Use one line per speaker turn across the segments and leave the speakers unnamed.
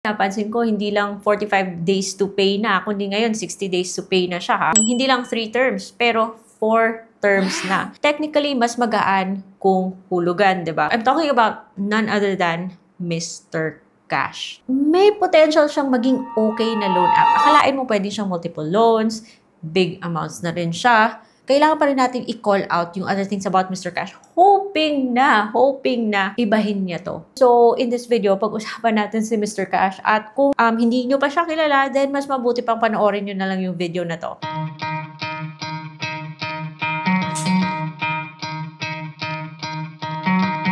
Napansin ko, hindi lang 45 days to pay na, kundi ngayon 60 days to pay na siya ha. Hindi lang 3 terms, pero 4 terms na. Technically, mas magaan kung hulugan, di ba? I'm talking about none other than Mr. Cash. May potential siyang maging okay na loan app. Akalain mo pwede siyang multiple loans, big amounts na rin siya. Kailangan pa rin natin i-call out yung other things about Mr. Cash. Hoping na ibahin niya to. So, in this video, pag-usapan natin si Mr. Cash. At kung hindi nyo pa siya kilala, then mas mabuti pang panoorin nyo na lang yung video na to.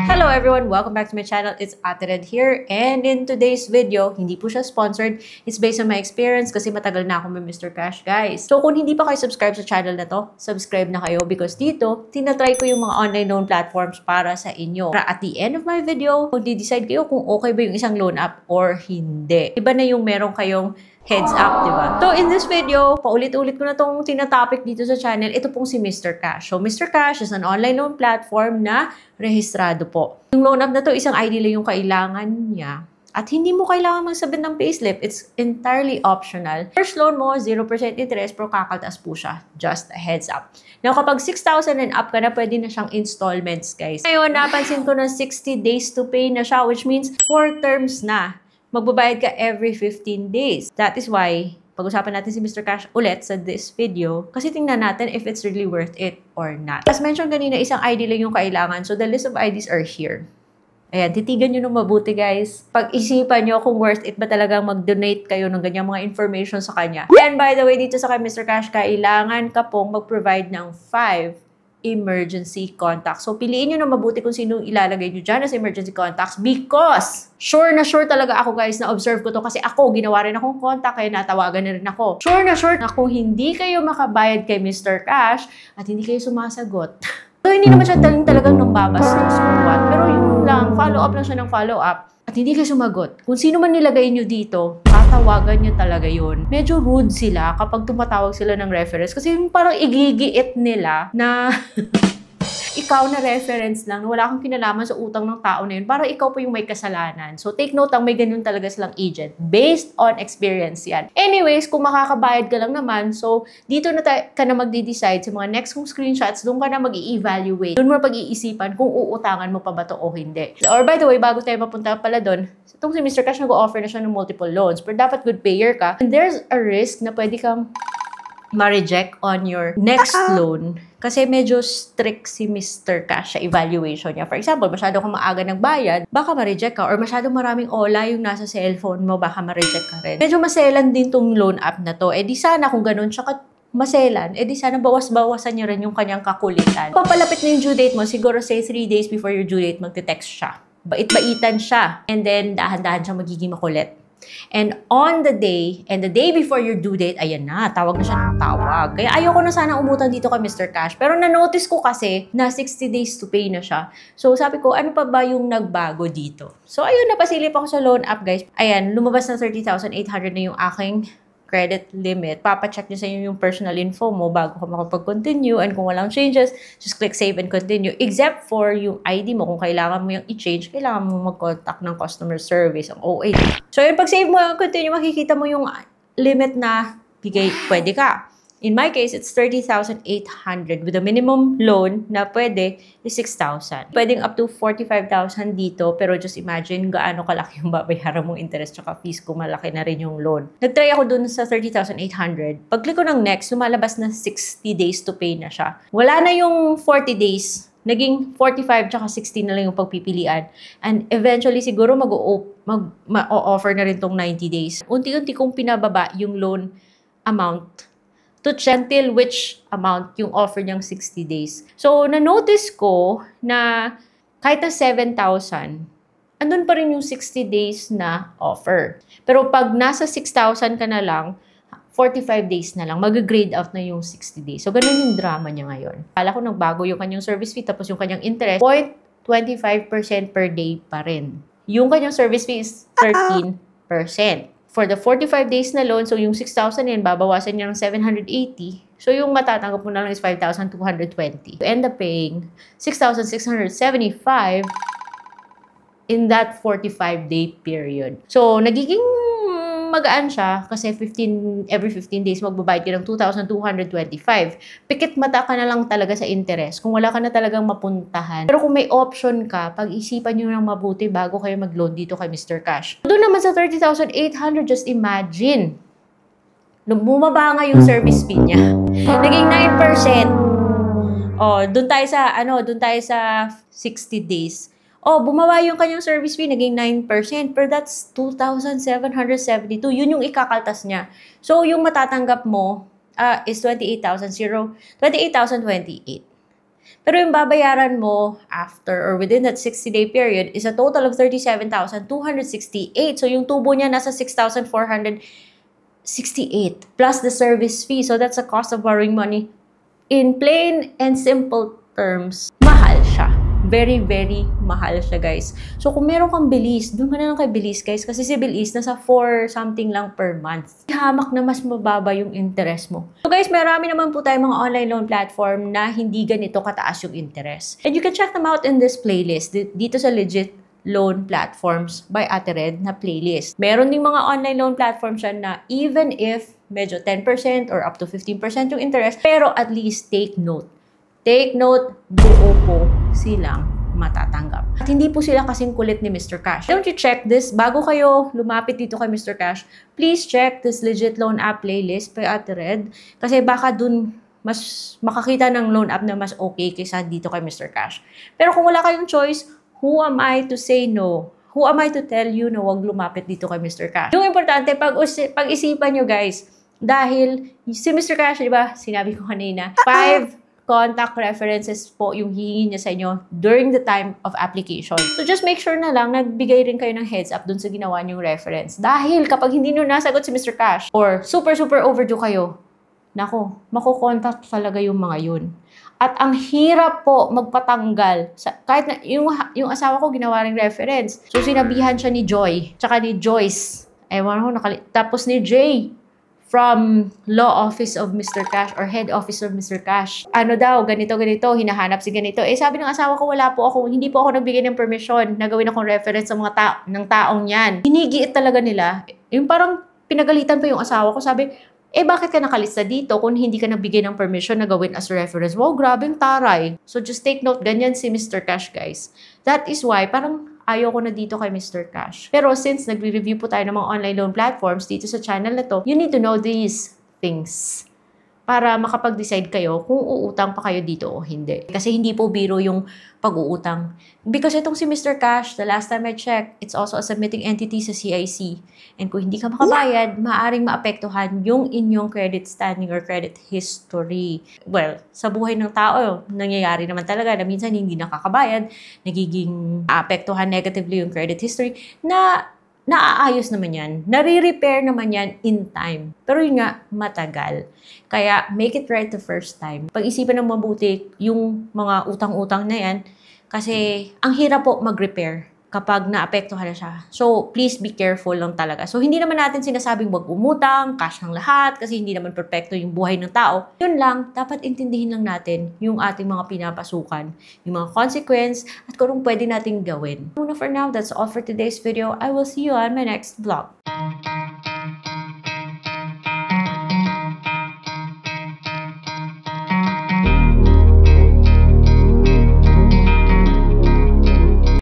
Hello everyone! Welcome back to my channel. It's Ate Red here. And in today's video, hindi po siya sponsored. It's based on my experience kasi matagal na ako may Mr. Cash, guys. So kung hindi pa kayo subscribe sa channel na to, subscribe na kayo because dito, tinatry ko yung mga online loan platforms para sa inyo. Para at the end of my video, magdi-decide kayo kung okay ba yung isang loan app or hindi. Iba na yung meron kayong heads up, diba? So, in this video, paulit-ulit ko na itong tinatopic dito sa channel. Ito pong si Mr. Cash. So, Mr. Cash is an online loan platform na rehistrado po. Yung loan app na to, isang ID lang yung kailangan niya. At hindi mo kailangan magsabit ng payslip. It's entirely optional. First loan mo, 0% interest, pero kakaltas po siya. Just a heads up. Now, kapag 6,000 and up ka na, pwede na siyang installments, guys. Ngayon, napansin ko na 60 days to pay na siya, which means 4 terms na. Magbabayad ka every 15 days. That is why, pag-usapan natin si Mr. Cash ulit sa this video kasi tingnan natin if it's really worth it or not. As mentioned kanina, isang ID lang yung kailangan. So, the list of IDs are here. Ayan, titigan nyo nung mabuti, guys. Pag-isipan nyo kung worth it ba talagang mag-donate kayo ng ganyang mga information sa kanya. And by the way, dito sa kay Mr. Cash, kailangan ka pong mag-provide ng 5 emergency contacts. So, piliin nyo na mabuti kung sino ilalagay nyo dyan as emergency contacts because sure na sure talaga ako, guys, na observe ko to kasi ako, ginawa rin akong contact kaya natawagan na rin ako. Sure na kung hindi kayo makabayad kay Mr. Cash at hindi kayo sumasagot. So, hindi naman siya talagang nambabastos kung what. Pero yun lang, follow-up lang siya ng follow-up. At hindi kayo sumagot. Kung sino man nilagay nyo dito, tatawagan nyo talaga yun. Medyo rude sila kapag tumatawag sila ng reference. Kasi parang igigiit nila na ikaw na reference lang, wala kang kinalaman sa utang ng tao na yun, para ikaw po yung may kasalanan. So, take note ang may ganun talaga silang agent. Based on experience yan. Anyways, kung makakabayad ka lang naman, so, dito na ka na magde-decide sa mga next kong screenshots, doon ka na mag-i-evaluate. Doon mo pag-iisipan kung uutangan mo pa ba to o hindi. Or by the way, bago tayo mapunta pala doon, itong si Mr. Cash nag-offer na siya ng multiple loans, pero dapat good payer ka. And there's a risk na pwede kang ma-reject on your next loan kasi medyo strict si Mr. Cash sa evaluation niya. For example, masyado kang maaga nagbayad, baka ma-reject ka. Or masyadong maraming ola yung nasa cellphone mo, baka ma-reject ka rin. Medyo maselan din tong loan app na to. Eh di sana kung ganun siya maselan, eh di sana bawas-bawasan niya rin yung kanyang kakulitan. Papalapit na yung due date mo, siguro say 3 days before your due date, magte-text siya. Bait-baitan siya. And then, dahan-dahan siya magiging makulit. And on the day, and the day before your due date, ayan na, tawag na siya ng tawag. Kaya ayoko na sana umutan dito kay Mr. Cash. Pero na-notice ko kasi na 60 days to pay na siya. So sabi ko, ano pa ba yung nagbago dito? So ayun, napasilip ako sa loan app, guys. Ayan, lumabas na 30,800 na yung aking credit limit. Papacheck niya sa inyo yung personal info mo bago ka makapag-continue. And kung walang changes, just click save and continue. Except for yung ID mo. Kung kailangan mo yung i-change, kailangan mo mag-contact ng customer service, ang OA. So yun, pag save mo yung continue, makikita mo yung limit na pwede ka. In my case, it's 30,800 with a minimum loan na pwede is 6,000. Pwedeng up to 45,000 dito, pero just imagine gaano kalaki yung babayaran mong interest tsaka fees kung malaki na rin yung loan. Nag-try ako dun sa 30,800. Pag-click ko ng next, lumalabas na 60 days to pay na siya. Wala na yung 40 days. Naging 45 tsaka 60 na lang yung pagpipilian. And eventually, siguro mag-offer na rin tong 90 days. Unti-unti kong pinababa yung loan amount to check till which amount yung offer niyang 60 days. So, na-notice ko na kahit na 7,000, andun pa rin yung 60 days na offer. Pero pag nasa 6,000 ka na lang, 45 days na lang, mag-grade out na yung 60 days. So, ganun yung drama niya ngayon. Kala ko nagbago yung kanyang service fee, tapos yung kanyang interest, 0.25% per day pa rin. Yung kanyang service fee is 13%. For the 45 days na loan, so yung 6,000 yan, babawasan niya ng 780. So yung matatanggap mo na lang is 5,220. You end up paying 6,675 in that 45-day period. So, nagiging magaan siya kasi every 15 days magbabayad ka ng 2,225. Pikit mata ka na lang talaga sa interest kung wala ka na talagang mapuntahan. Pero kung may option ka, pag-isipan nyo ng mabuti bago kayo mag-loan dito kay Mr. Cash. Doon naman sa 30,800, just imagine. Bumaba nga yung service fee niya. Naging 9%. Oh, doon tayo sa 60 days. Oh, bumaba yung kanyang service fee, naging 9%, pero that's 2,772. Yun yung ikakaltas niya. So, yung matatanggap mo is 28,028. Pero yung babayaran mo after or within that 60-day period is a total of 37,268. So, yung tubo niya nasa 6,468 plus the service fee. So, that's a cost of borrowing money. In plain and simple terms, mahal siya. Very, very mahal siya, guys. So, kung meron kang Bilis, doon ka na lang kay Bilis, guys. Kasi si Bilis, nasa 4 something lang per month. Hamak na mas mababa yung interest mo. So, guys, marami naman po tayong mga online loan platform na hindi ganito kataas yung interest. And you can check them out in this playlist. Dito sa Legit Loan Platforms by Ate Red na playlist. Meron ding mga online loan platforms siya na even if medyo 10% or up to 15% yung interest, pero at least take note. Take note, buo po silang matatanggap. At hindi po sila kasing kulit ni Mr. Cash. Don't you check this? Bago kayo lumapit dito kay Mr. Cash, please check this Legit Loan App playlist by Ate Red. Kasi baka dun mas makakita ng loan app na mas okay kaysa dito kay Mr. Cash. Pero kung wala kayong choice, who am I to say no? Who am I to tell you na wag lumapit dito kay Mr. Cash? Yung importante, pag-isipan nyo, guys. Dahil si Mr. Cash, di ba, sinabi ko kanina, 5 contact references po yung hihingi niya sa inyo during the time of application. So just make sure na lang nagbigay rin kayo ng heads up dun sa ginawa niyong reference. Dahil kapag hindi nyo nasagot si Mr. Cash or super overdue kayo, nako, makukontakt talaga yung mga yun. At ang hirap po magpatanggal. Kahit na yung asawa ko ginawa ring reference. So sinabihan siya ni Joy, tsaka ni Joyce. Ewan ko, tapos ni Jay from Law Office of Mr. Cash or Head Office of Mr. Cash. Ano daw, ganito, hinahanap si ganito. Eh, sabi ng asawa ko, hindi po ako nagbigay ng permission na gawin akong reference sa mga ng taong yan. Hinigiit talaga nila. Yung parang pinagalitan pa yung asawa ko. Sabi, bakit ka nakalista dito kung hindi ka nagbigay ng permission na gawin as reference? Wow, grabing taray. So, just take note, ganyan si Mr. Cash, guys. That is why, parang ayaw ko na dito kay Mr. Cash. Pero since nagre-review po tayo ng mga online loan platforms dito sa channel na to, you need to know these things para makapag-decide kayo kung uutang pa kayo dito o hindi. Kasi hindi po biro yung pag-uutang. Because itong si Mr. Cash, the last time I checked, it's also a submitting entity sa CIC. And kung hindi ka makabayad, maaaring maapektuhan yung inyong credit standing or credit history. Well, sa buhay ng tao, nangyayari naman talaga na minsan hindi nakakabayad, nagiging maapektuhan negatively yung credit history na naaayos naman yan. Nare-repair naman yan in time. Pero yun nga, matagal. Kaya, make it right the first time. Pag-isipan ng mabuti yung mga utang-utang na yan kasi ang hirap po mag-repair kapag naapektuhan na siya. So, please be careful lang talaga. So, hindi naman natin sinasabing wag umutang, cash ng lahat, kasi hindi naman perfecto yung buhay ng tao. Yun lang, dapat intindihin lang natin yung ating mga pinapasukan, yung mga consequence, at kung anong pwede nating gawin. For now, that's all for today's video. I will see you on my next vlog.